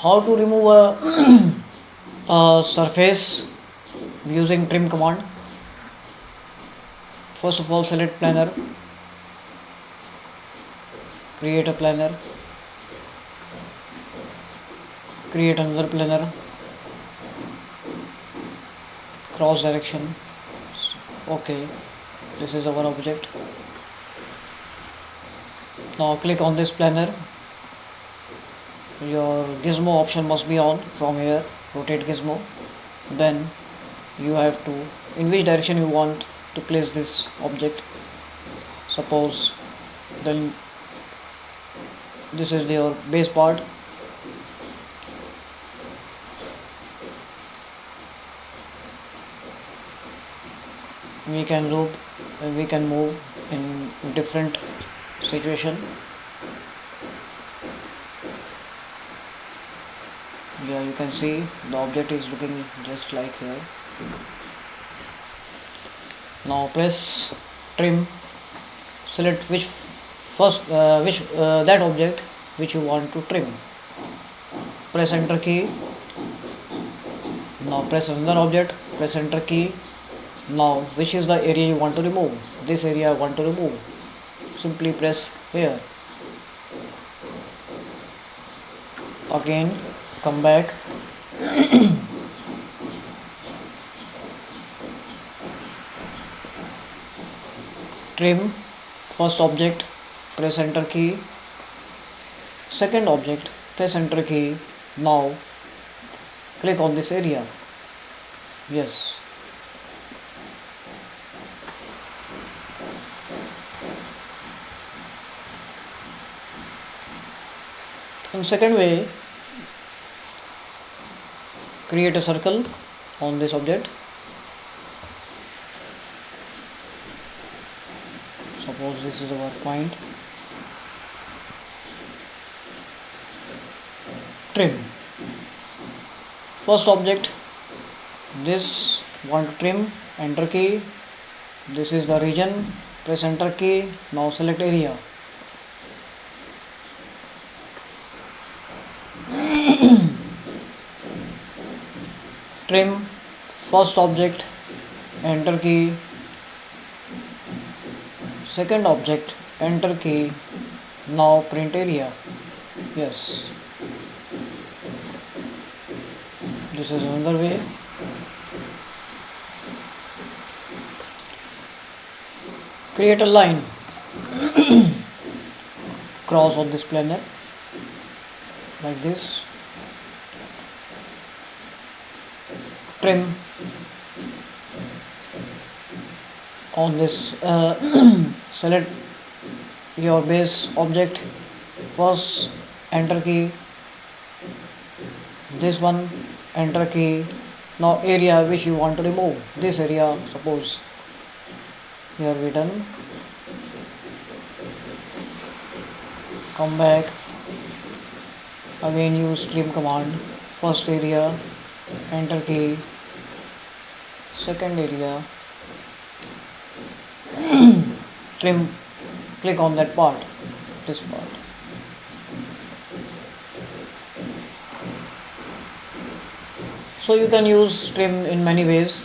How to remove a surface using trim command? First of all, select planar, create a planar, create another planar, cross direction. Okay, this is our object. Now click on this planar. Your gizmo option must be on from here, rotate gizmo. Then you have to, in which direction you want to place this object. Suppose then this is your base part. We can loop and we can move in different situation. Yeah, you can see the object is looking just like here. Now press trim, select which first which that object which you want to trim. Press enter key. Now press another object, press enter key. Now which is the area you want to remove? This area I want to remove. Simply press here. Again come back. Trim first object, press enter key. Second object, press enter key. Now click on this area. Yes. In second way, create a circle on this object. Suppose this is our point. Trim first object, this want to trim, enter key. This is the region, press enter key. Now select area. Trim first object, enter key. Second object, enter key. Now print area. Yes, this is another way. Create a line, cross on this planar like this. Trim on this select your base object, first enter key, this one enter key. Now area which you want to remove, this area. Suppose here we done. Come back, again use trim command, first area, enter key, second area, trim, click on that part, this part. So you can use trim in many ways.